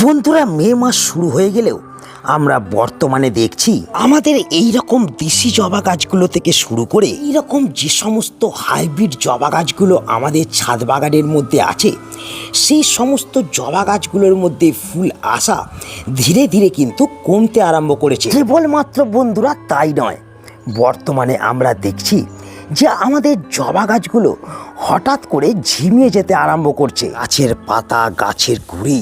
বন্ধুরা, মে মাস শুরু হয়ে গেলেও আমরা বর্তমানে দেখছি আমাদের এই রকম দেশি জবা গাছগুলো থেকে শুরু করে এই রকম যে সমস্ত হাইব্রিড জবা গাছগুলো আমাদের ছাদ বাগানের মধ্যে আছে, সেই সমস্ত জবা গাছগুলোর মধ্যে ফুল আসা ধীরে ধীরে কিন্তু কমতে আরম্ভ করেছে। কেবলমাত্র বন্ধুরা তাই নয়, বর্তমানে আমরা দেখছি যে আমাদের জবা গাছগুলো হঠাৎ করে ঝিমিয়ে যেতে আরম্ভ করছে। গাছের পাতা, গাছের গুঁড়ি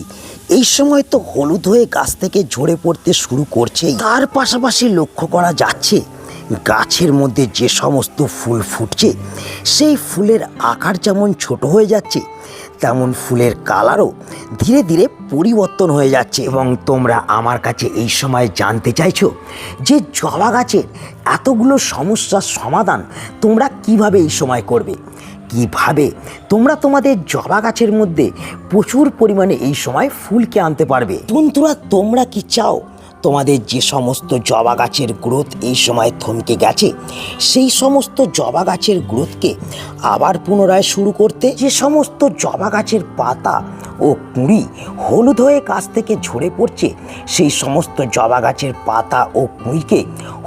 এই সময় তো হলুদ হয়ে গাছ থেকে ঝরে পড়তে শুরু করছে। তার পাশাপাশি লক্ষ্য করা যাচ্ছে গাছের মধ্যে যে সমস্ত ফুল ফুটছে, সেই ফুলের আকার যেমন ছোট হয়ে যাচ্ছে, তেমন ফুলের কালারও ধীরে ধীরে পরিবর্তন হয়ে যাচ্ছে। এবং তোমরা আমার কাছে এই সময় জানতে চাইছো যে জবা গাছের এতগুলো সমস্যার সমাধান তোমরা কিভাবে এই সময় করবে, কিভাবে তোমরা তোমাদের জবা গাছের মধ্যে প্রচুর পরিমাণে এই সময় ফুলকে আনতে পারবে। বন্ধুরা, তোমরা কি চাও তোমাদের যে সমস্ত জবা গাছের গ্রোথ এই সময় থমকে গেছে, সেই সমস্ত জবা গাছের গ্রোথকে আবার পুনরায় শুরু করতে? যে সমস্ত জবা গাছের পাতা ও কুঁড়ি হলুদ হয়ে গাছ থেকে ঝরে পড়ছে, সেই সমস্ত জবা গাছের পাতা ও কুঁড়িকে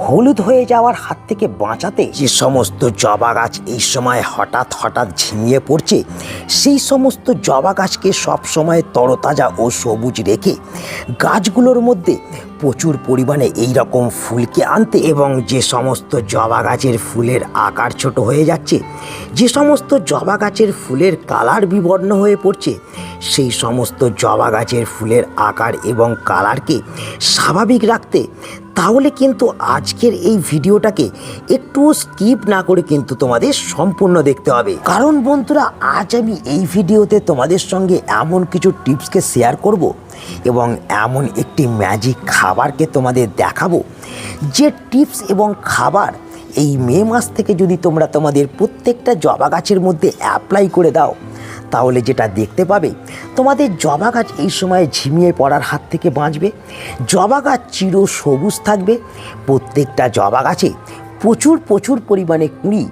হলুদ হয়ে যাওয়ার হাত থেকে বাঁচাতে? যে সমস্ত জবা গাছ এই সময় হঠাৎ হঠাৎ ঝিমিয়ে পড়ছে, সেই সমস্ত জবা গাছকে সবসময় তরতাজা ও সবুজ রেখে গাছগুলোর মধ্যে প্রচুর পরিমাণে এই রকম ফুলকে আনতে? এবং যে সমস্ত জবা গাছের ফুলের আকার ছোট হয়ে যাচ্ছে, যে সমস্ত জবা গাছের ফুলের কালার বিবর্ণ হয়ে পড়ছে, সেই সমস্ত জবা গাছের ফুলের আকার এবং কালারকে স্বাভাবিক রাখতে? তাহলে কিন্তু আজকের এই ভিডিওটাকে একটু স্কিপ না করে কিন্তু তোমাদের সম্পূর্ণ দেখতে হবে। কারণ বন্ধুরা, আজ আমি এই ভিডিওতে তোমাদের সঙ্গে এমন কিছু টিপসকে শেয়ার করব এবং এমন একটি ম্যাজিক খাবারকে তোমাদের দেখাবো, যে টিপস এবং খাবার এই মে মাস থেকে যদি তোমরা তোমাদের প্রত্যেকটা জবা গাছের মধ্যে অ্যাপ্লাই করে দাও, তাহলে যেটা দেখতে পাবে, তোমাদের জবা গাছ এই সময় ঝিমিয়ে পড়ার হাত থেকে বাঁচবে। জবা গাছ চির সবুজ থাকবে। প্রত্যেকটা জবা গাছে প্রচুর প্রচুর পরিমাণে কুঁড়ি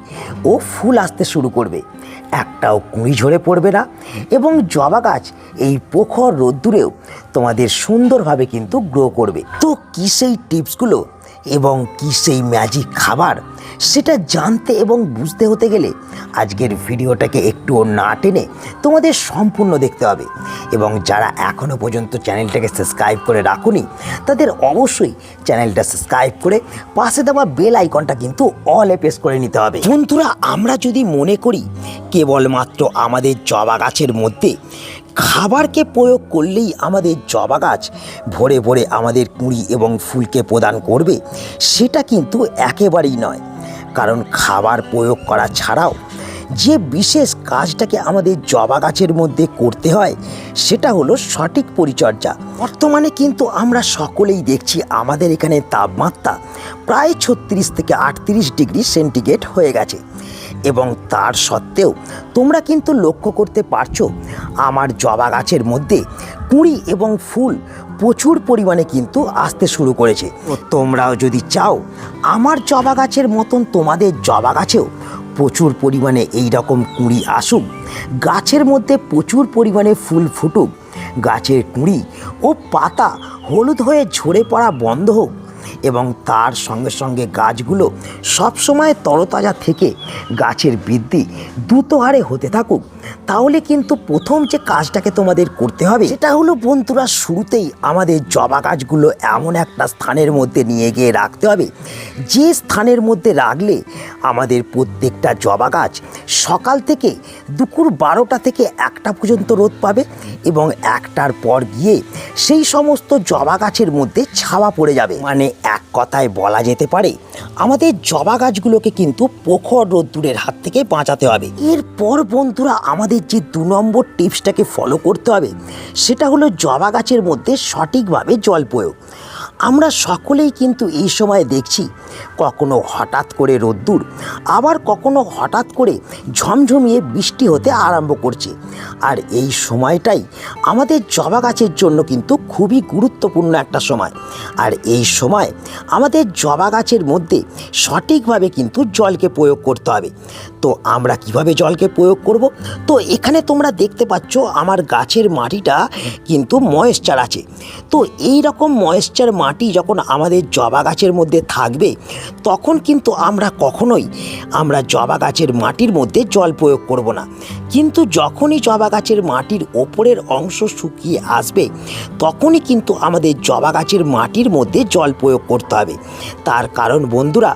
ও ফুল আসতে শুরু করবে, একটাও কুঁড়ি ঝরে পড়বে না। এবং জবা গাছ এই প্রখর রোদ্দুরেও তোমাদের সুন্দরভাবে কিন্তু গ্রো করবে। তো কী সেই টিপসগুলো এবং কী সেই ম্যাজিক খাবার, সেটা জানতে এবং বুঝতে হতে গেলে আজকের ভিডিওটাকে একটুও না টেনে তোমাদের সম্পূর্ণ দেখতে হবে। এবং যারা এখনও পর্যন্ত চ্যানেলটাকে সাবস্ক্রাইব করে রাখোনি, তাদের অবশ্যই চ্যানেলটা সাবস্ক্রাইব করে পাশে দেওয়া বেল আইকনটা কিন্তু অলে প্রেস করে নিতে হবে। বন্ধুরা, আমরা যদি মনে করি কেবলমাত্র আমাদের জবা গাছের মধ্যে খাবারকে প্রয়োগ করলেই আমাদের জবা গাছ ভরে ভরে আমাদের কুঁড়ি এবং ফুলকে প্রদান করবে, সেটা কিন্তু একেবারেই নয়। কারণ খাবার প্রয়োগ করা ছাড়াও যে বিশেষ কাজটাকে আমাদের জবা গাছের মধ্যে করতে হয়, সেটা হলো সঠিক পরিচর্যা। বর্তমানে কিন্তু আমরা সকলেই দেখছি আমাদের এখানে তাপমাত্রা প্রায় 36 থেকে 38 ডিগ্রি সেন্টিগ্রেড হয়ে গেছে। এবং তার সত্ত্বেও তোমরা কিন্তু লক্ষ্য করতে পারছো আমার জবা গাছের মধ্যে কুঁড়ি এবং ফুল প্রচুর পরিমাণে কিন্তু আসতে শুরু করেছে। তো তোমরাও যদি চাও আমার জবা গাছের মতন তোমাদের জবা গাছেও প্রচুর পরিমাণে এই রকম কুঁড়ি আসুক, গাছের মধ্যে প্রচুর পরিমাণে ফুল ফুটুক, গাছের কুঁড়ি ও পাতা হলুদ হয়ে ঝরে পড়া বন্ধ হোক, এবং তার সঙ্গে সঙ্গে গাছগুলো সবসময় তরতাজা থেকে গাছের বৃদ্ধি দ্রুত হারে হতে থাকুক, তাহলে কিন্তু প্রথম যে কাজটাকে তোমাদের করতে হবে, সেটা হলো বন্ধুরা, শুরুতেই আমাদের জবা গাছগুলো এমন একটা স্থানের মধ্যে নিয়ে গিয়ে রাখতে হবে, যে স্থানের মধ্যে রাখলে আমাদের প্রত্যেকটা জবা গাছ সকাল থেকে দুপুর 12টা থেকে 1টা পর্যন্ত রোদ পাবে। এবং 1টার পর গিয়ে সেই সমস্ত জবা গাছের মধ্যে ছাওয়া পড়ে যাবে। মানে এক কথায় বলা যেতে পারে আমাদের জবা গাছগুলোকে কিন্তু প্রখর রোদ্দুরের হাত থেকে বাঁচাতে হবে। এরপর বন্ধুরা, আমাদের যে 2 নম্বর টিপসটাকে ফলো করতে হবে, সেটা হলো জবা গাছের মধ্যে সঠিকভাবে জল প্রয়োগ। আমরা সকলেই কিন্তু এই সময় দেখছি কখনো হঠাৎ করে রোদ্দুর, আবার কখনো হঠাৎ করে ঝমঝমিয়ে বৃষ্টি হতে আরম্ভ করছে। আর এই সময়টাই আমাদের জবা গাছের জন্য কিন্তু খুবই গুরুত্বপূর্ণ একটা সময়। আর এই সময় আমাদের জবা গাছের মধ্যে সঠিকভাবে কিন্তু জলকে প্রয়োগ করতে হবে। তো আমরা কিভাবে জলকে প্রয়োগ করব? তো এখানে তোমরা দেখতে পাচ্ছ আমার গাছের মাটিটা কিন্তু ময়েশ্চার আছে। তো এই রকম ময়েশ্চার মাটি যখন আমাদের জবা গাছের মধ্যে থাকবে, তখন কিন্তু আমরা কখনোই জবা গাছের মাটির মধ্যে জল প্রয়োগ করব না। কিন্তু যখনই জবা গাছের মাটির ওপরের অংশ শুকিয়ে আসবে, তখনই কিন্তু আমাদের জবা গাছের মাটির মধ্যে জল প্রয়োগ করতে হবে। তার কারণ বন্ধুরা,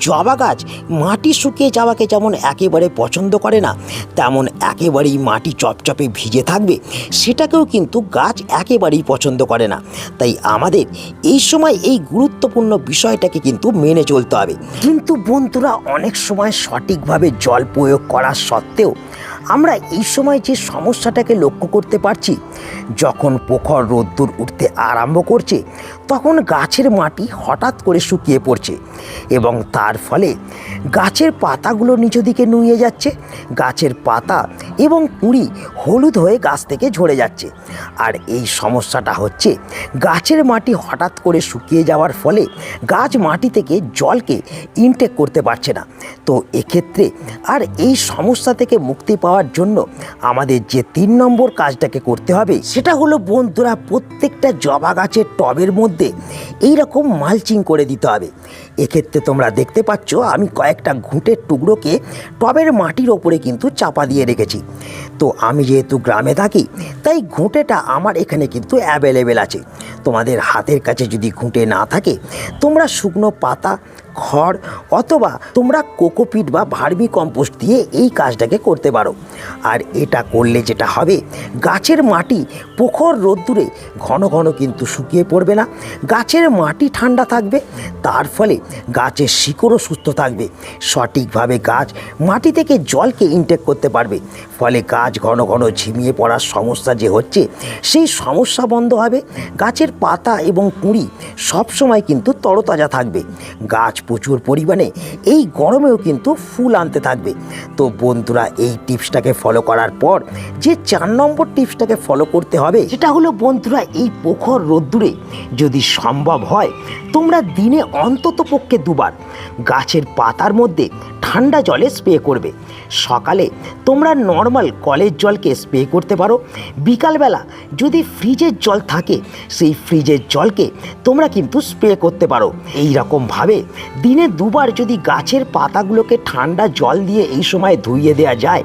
জবা গাছ মাটি শুকিয়ে যাওয়াকে যেমন একেবারে পছন্দ করে না, তেমন একেবারেই মাটি চপচপে ভিজে থাকবে সেটাকেও কিন্তু গাছ একেবারেই পছন্দ করে না। তাই আমাদের এই সময় এই গুরুত্বপূর্ণ বিষয়টাকে কিন্তু মেনে চলতে হবে। কিন্তু বন্ধুরা, অনেক সময় সঠিকভাবে জল প্রয়োগ করা সত্ত্বেও আমরা এই সময় যে সমস্যাটাকে লক্ষ্য করতে পারছি, যখন প্রখর রোদ্দুর উঠতে আরম্ভ করছে, তখন গাছের মাটি হঠাৎ করে শুকিয়ে পড়ছে এবং তার ফলে গাছের পাতাগুলো নিচ দিকে নুয়ে যাচ্ছে। গাছের পাতা এবং কুঁড়ি হলুদ হয়ে গাছ থেকে ঝরে যাচ্ছে। আর এই সমস্যাটা হচ্ছে গাছের মাটি হঠাৎ করে শুকিয়ে যাওয়ার ফলে গাছ মাটি থেকে জলকে ইনটেক করতে পারছে না। তো এক্ষেত্রে আর এই সমস্যা থেকে মুক্তি পাওয়ার জন্য আমাদের যে 3 নম্বর কাজটাকে করতে হবে, সেটা হলো বন্ধুরা, প্রত্যেকটা জবা গাছের টবের মধ্যে এই রকম মালচিং করে দিতে হবে। এক্ষেত্রে তোমরা দেখতে পাচ্ছ আমি কয়েকটা ঘুঁটের টুকরোকে টবের মাটির ওপরে কিন্তু চাপা দিয়ে রেখেছি। তো আমি যেহেতু গ্রামে থাকি, তাই ঘুঁটেটা আমার এখানে কিন্তু অ্যাভেলেবেল আছে। তোমাদের হাতের কাছে যদি ঘুঁটে না থাকে, তোমরা শুকনো পাতা, খড় অথবা তোমরা কোকোপিট বা ভার্মি কম্পোস্ট দিয়ে এই কাজটাকে করতে পারো। আর এটা করলে যেটা হবে, গাছের মাটি প্রখর রোদ্দুরে ঘন ঘন কিন্তু শুকিয়ে পড়বে না, গাছের মাটি ঠান্ডা থাকবে। তার ফলে গাছের শিকড়ও সুস্থ থাকবে, সঠিকভাবে গাছ মাটি থেকে জলকে ইনটেক করতে পারবে। ফলে গাছ ঘন ঘন ঝিমিয়ে পড়ার সমস্যা যে হচ্ছে, সেই সমস্যা বন্ধ হবে। গাছের পাতা এবং কুঁড়ি সবসময় কিন্তু তরতাজা থাকবে। গাছ প্রচুর পরিমাণে এই গরমেও কিন্তু ফুল আনতে থাকবে। তো বন্ধুরা, এই টিপসটাকে ফলো করার পর যে 4 নম্বর টিপসটাকে ফলো করতে হবে, সেটা হলো বন্ধুরা, এই প্রখর রোদ্দুরে যদি সম্ভব হয়, তোমরা দিনে অন্তত পক্ষে 2 বার গাছের পাতার মধ্যে ঠান্ডা জলে স্প্রে করবে। সকালে তোমরা নর্মাল কলের জলকে স্প্রে করতে পারো। বিকালবেলা যদি ফ্রিজের জল থাকে, সেই ফ্রিজের জলকে তোমরা কিন্তু স্প্রে করতে পারো। এই রকমভাবে দিনে 2 বার যদি গাছের পাতাগুলোকে ঠান্ডা জল দিয়ে এই সময় ধুইয়ে দেওয়া যায়,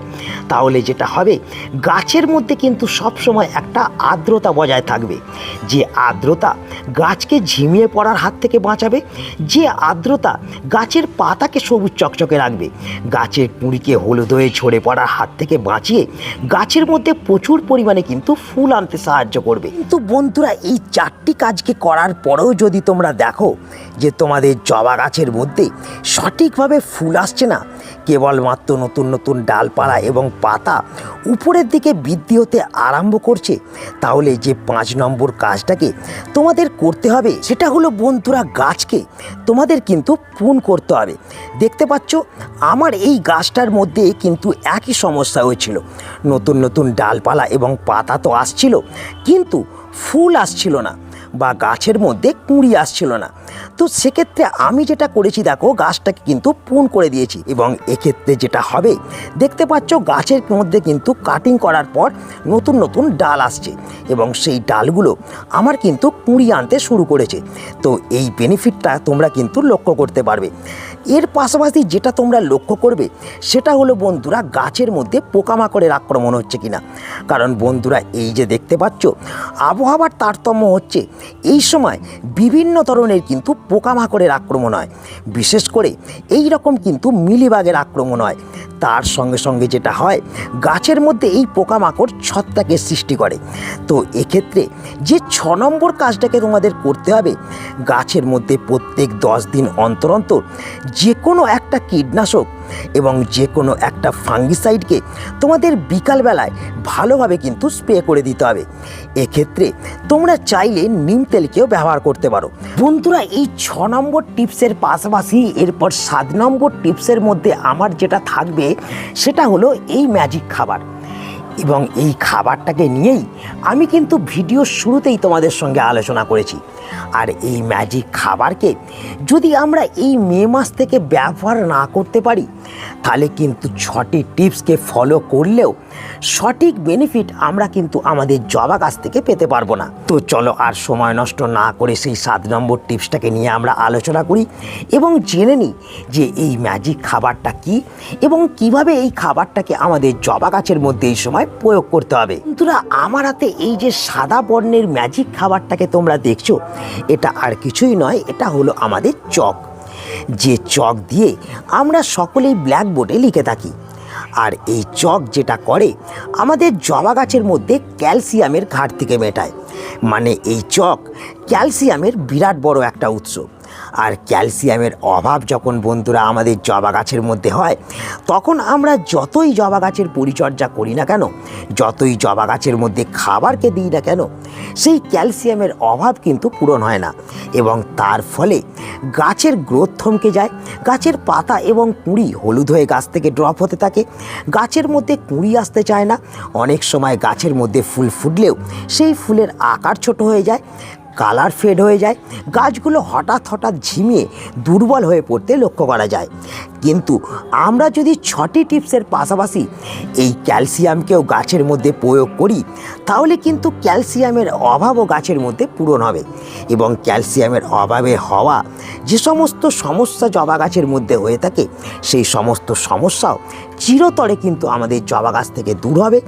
তাহলে যেটা হবে, গাছের মধ্যে কিন্তু সবসময় একটা আর্দ্রতা বজায় থাকবে। যে আর্দ্রতা গাছকে ঝিমিয়ে পড়ার হাত থেকে বাঁচাবে, যে আর্দ্রতা গাছের পাতাকে সবুজ চকচকে রাখবে, গাছের কুঁড়িকে হলুদ হয়ে ঝরে পড়ার হাত থেকে বাঁচিয়ে গাছের মধ্যে প্রচুর পরিমাণে কিন্তু ফুল আনতে সাহায্য করবে। কিন্তু বন্ধুরা, এই 4টি কাজকে করার পরেও যদি তোমরা দেখো যে তোমাদের জবা গাছের মধ্যে সঠিকভাবে ফুল আসছে না, কেবলমাত্র নতুন নতুন ডালপালা এবং পাতা উপরের দিকে বৃদ্ধি হতে আরম্ভ করছে, তাহলে যে 5 নম্বর কাজটাকে তোমাদের করতে হবে, সেটা হলো বন্ধুরা, গাছকে তোমাদের কিন্তু প্রুন করতে হবে। দেখতে পাচ্ছ আমার এই গাছটার মধ্যে কিন্তু একই সমস্যা হয়েছিল। নতুন নতুন ডালপালা এবং পাতা তো আসছিল, কিন্তু ফুল আসছিল না বা গাছের মধ্যে কুঁড়ি আসছিল না। তো সেক্ষেত্রে আমি যেটা করেছি, দেখো, গাছটাকে কিন্তু প্রুন করে দিয়েছি। এবং এক্ষেত্রে যেটা হবে, দেখতে পাচ্ছ গাছের মধ্যে কিন্তু কাটিং করার পর নতুন নতুন ডাল আসছে এবং সেই ডালগুলো আমার কিন্তু কুঁড়ি আনতে শুরু করেছে। তো এই বেনিফিটটা তোমরা কিন্তু লক্ষ্য করতে পারবে। এর পাশাপাশি যেটা তোমরা লক্ষ্য করবে, সেটা হলো বন্ধুরা, গাছের মধ্যে পোকামাকড়ের আক্রমণ হচ্ছে কিনা। কারণ বন্ধুরা, এই যে দেখতে পাচ্ছ আবহাওয়ার তারতম্য হচ্ছে, এই সময় বিভিন্ন ধরনের কিন্তু পোকামাকড়ের আক্রমণ হয়। বিশেষ করে এই রকম কিন্তু মিলিবাগের আক্রমণ হয়। তার সঙ্গে সঙ্গে যেটা হয়, গাছের মধ্যে এই পোকামাকড় ছত্রাকের সৃষ্টি করে। তো এক্ষেত্রে যে 6 নম্বর কাজটাকে তোমাদের করতে হবে, গাছের মধ্যে প্রত্যেক 10 দিন অন্তর অন্তর যে কোনো একটা কীটনাশক এবং যে কোনো একটা ফাঙ্গিসাইডকে তোমাদের বিকালবেলায় ভালোভাবে কিন্তু স্প্রে করে দিতে হবে। এক্ষেত্রে তোমরা চাইলে নিম তেলকেও ব্যবহার করতে পারো। বন্ধুরা, এই 6 নম্বর টিপসের পাশাপাশি এরপর 7 নম্বর টিপসের মধ্যে আমার যেটা থাকবে সেটা হলো এই ম্যাজিক খাবার। এবং এই খাবারটাকে নিয়েই আমি কিন্তু ভিডিওর শুরুতেই তোমাদের সঙ্গে আলোচনা করেছি। আর এই ম্যাজিক খাবারকে যদি আমরা এই মে মাস থেকে ব্যবহার না করতে পারি তাহলে কিন্তু 6টি টিপসকে ফলো করলেও সঠিক বেনিফিট আমরা কিন্তু আমাদের জবা গাছ থেকে পেতে পারবো না। তো চলো আর সময় নষ্ট না করে সেই 7 নম্বর টিপসটাকে নিয়ে আমরা আলোচনা করি এবং জেনে নিই যে এই ম্যাজিক খাবারটা কি এবং কিভাবে এই খাবারটাকে আমাদের জবা গাছের মধ্যে এই সময় প্রয়োগ করতে হবে। বন্ধুরা, আমার হাতে এই যে সাদা বর্ণের ম্যাজিক খাবারটাকে তোমরা দেখছো, এটা আর কিছুই নয়, এটা হলো আমাদের চক। যে চক দিয়ে আমরা সকলেই ব্ল্যাকবোর্ডে লিখে থাকি। আর এই চক যেটা করে আমাদের জবা গাছের মধ্যে ক্যালসিয়ামের ঘাটতিকে মেটায়। মানে এই চক ক্যালসিয়ামের বিরাট বড় একটা উৎস। আর ক্যালসিয়ামের অভাব যখন বন্ধুরা আমাদের জবা গাছের মধ্যে হয়, তখন আমরা যতই জবা গাছের পরিচর্যা করি না কেন, যতই জবা গাছের মধ্যে খাবারকে দিই না কেন, সেই ক্যালসিয়ামের অভাব কিন্তু পূরণ হয় না এবং তার ফলে গাছের গ্রোথ থমকে যায়। গাছের পাতা এবং কুঁড়ি হলুদ হয়ে গাছ থেকে ড্রপ হতে থাকে। গাছের মধ্যে কুঁড়ি আসতে চায় না। অনেক সময় গাছের মধ্যে ফুল ফুটলেও সেই ফুলের আকার ছোট হয়ে যায়, কালার ফেড হয়ে যায়, গাছগুলো হঠাৎ ঝিমিয়ে দুর্বল হয়ে পড়তে লক্ষ্য করা যায়। কিন্তু আমরা যদি 6টি টিপসের পাশাপাশি এই ক্যালসিয়ামকেও গাছের মধ্যে প্রয়োগ করি তাহলে কিন্তু ক্যালসিয়ামের অভাবও গাছের মধ্যে পূরণ হবে এবং ক্যালসিয়ামের অভাবে হওয়া যে সমস্ত সমস্যা জবা গাছের মধ্যে হয়ে থাকে সেই সমস্ত সমস্যাও চিরতরে কিন্তু আমাদের জবা গাছ থেকে দূর হবে।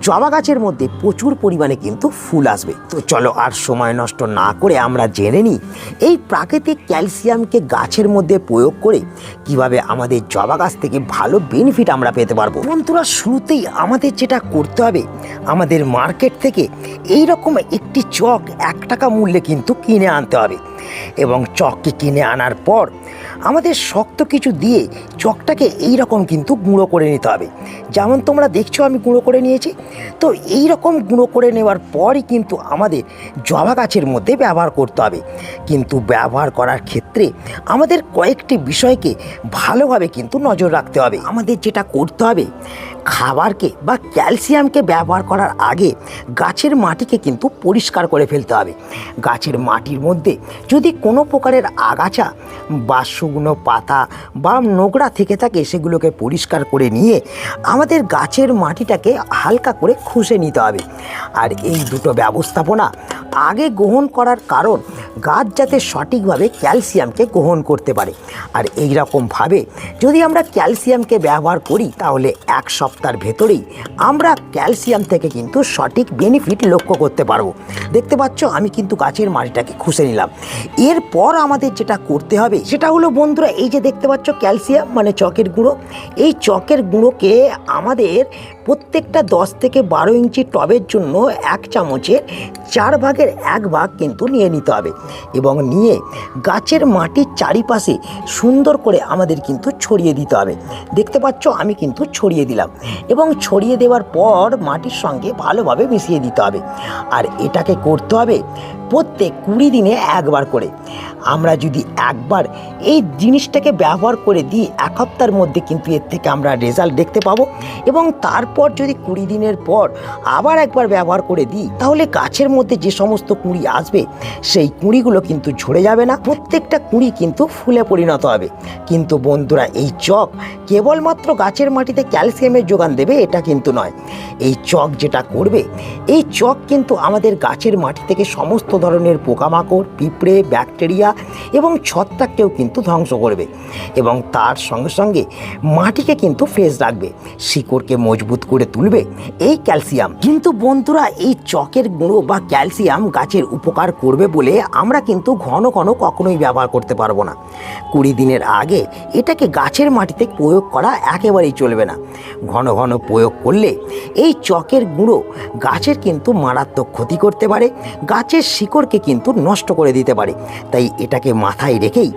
জবা গাছের মধ্যে প্রচুর পরিমাণে কিন্তু ফুল আসবে। তো চলো আর সময় নষ্ট না করে আমরা জেনে নিই এই প্রাকৃতিক ক্যালসিয়ামকে গাছের মধ্যে প্রয়োগ করে কিভাবে আমাদের জবা গাছ থেকে ভালো বেনিফিট আমরা পেতে পারবো। বন্ধুরা, শুরুতেই আমাদের যেটা করতে হবে, আমাদের মার্কেট থেকে এই রকম একটি চক 1 টাকা মূল্যে কিন্তু কিনে আনতে হবে এবং চককে কিনে আনার পর আমাদের শক্ত কিছু দিয়ে চকটাকে এই রকম কিন্তু গুঁড়ো করে নিতে হবে। যেমন তোমরা দেখছো আমি গুঁড়ো করে নিয়েছি। তো এই রকম গুঁড়ো করে নেওয়ার পরই কিন্তু আমাদের জবা গাছের মধ্যে ব্যবহার করতে হবে। কিন্তু ব্যবহার করার ক্ষেত্রে আমাদের কয়েকটি বিষয়কে ভালোভাবে কিন্তু নজর রাখতে হবে। আমাদের যেটা করতে হবে, খাবারকে বা ক্যালসিয়ামকে ব্যবহার করার আগে গাছের মাটিকে কিন্তু পরিষ্কার করে ফেলতে হবে। গাছের মাটির মধ্যে যদি কোনো প্রকারের আগাছা বা শুকনো পাতা বা নোংরা থেকে থাকে সেগুলোকে পরিষ্কার করে নিয়ে আমাদের গাছের মাটিটাকে হালকা করে খুশে নিতে হবে। আর এই দুটো ব্যবস্থাপনা আগে গ্রহণ করার কারণ গাছ যাতে সঠিকভাবে ক্যালসিয়ামকে গ্রহণ করতে পারে। আর এই রকমভাবে যদি আমরা ক্যালসিয়ামকে ব্যবহার করি তাহলে 1 সপ্তাহের ভেতরেই আমরা ক্যালসিয়াম থেকে কিন্তু সঠিক বেনিফিট লক্ষ্য করতে পারবো। দেখতে পাচ্ছ আমি কিন্তু গাছের মাটিটাকে খুশে নিলাম। এরপর আমাদের যেটা করতে হবে সেটা হলো বন্ধুরা, এই যে দেখতে পাচ্ছ ক্যালসিয়াম মানে চকের গুঁড়ো, এই চকের গুঁড়োকে আমাদের প্রত্যেকটা 10 থেকে 12 ইঞ্চি টবের জন্য 1 চামচের 4 ভাগের 1 ভাগ কিন্তু নিয়ে নিতে হবে এবং নিয়ে গাছের মাটির চারিপাশে সুন্দর করে আমাদের কিন্তু ছড়িয়ে দিতে হবে। দেখতে পাচ্ছ আমি কিন্তু ছড়িয়ে দিলাম এবং ছড়িয়ে দেওয়ার পর মাটির সঙ্গে ভালোভাবে মিশিয়ে দিতে হবে। আর এটাকে করতে হবে প্রত্যেক 20 দিনে 1 বার করে। আমরা যদি একবার এই জিনিসটাকে ব্যবহার করে দিই 1 সপ্তাহের মধ্যে কিন্তু এর থেকে আমরা রেজাল্ট দেখতে পাবো এবং তারপর যদি 20 দিনের পর আবার একবার ব্যবহার করে দিই তাহলে গাছের মধ্যে যে সমস্ত কুঁড়ি আসবে সেই কুঁড়িগুলো কিন্তু ঝরে যাবে না, প্রত্যেকটা কুঁড়ি কিন্তু ফুলে পরিণত হবে। কিন্তু বন্ধুরা, এই চক কেবলমাত্র গাছের মাটিতে ক্যালসিয়ামের যোগান দেবে এটা কিন্তু নয়। এই চক যেটা করবে, এই চক কিন্তু আমাদের গাছের মাটি থেকে সমস্ত ধরনের পোকামাকড়, পিঁপড়ে, ব্যাকটেরিয়া এবং ছত্রাককেও কিন্তু ধ্বংস করবে এবং তার সঙ্গে সঙ্গে মাটিকে কিন্তু ফ্রেশ রাখবে, শিকড়কে মজবুত করে তুলবে এই ক্যালসিয়াম। কিন্তু বন্ধুরা, এই চকের গুঁড়ো বা ক্যালসিয়াম গাছের উপকার করবে বলে আমরা কিন্তু ঘন ঘন কখনোই ব্যবহার করতে পারবো না। 20 দিনের আগে এটাকে গাছের মাটিতে প্রয়োগ করা একেবারেই চলবে না। ঘন ঘন প্রয়োগ করলে এই চকের গুঁড়ো গাছের কিন্তু মারাত্মক ক্ষতি করতে পারে, গাছের শিকড়কে কিন্তু নষ্ট করে দিতে পারে। তাই এটাকে মাথায় রেখেই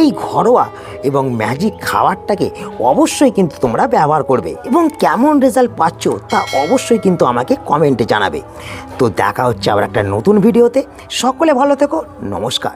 এই ঘরোয়া এবং ম্যাজিক খাবারটাকে অবশ্যই কিন্তু তোমরা ব্যবহার করবে এবং কেমন রেজাল্ট পাচ্ছ তা অবশ্যই কিন্তু আমাকে কমেন্টে জানাবে। তো দেখা হচ্ছে আবার একটা নতুন ভিডিওতে। সকলে ভালো থেকো, নমস্কার।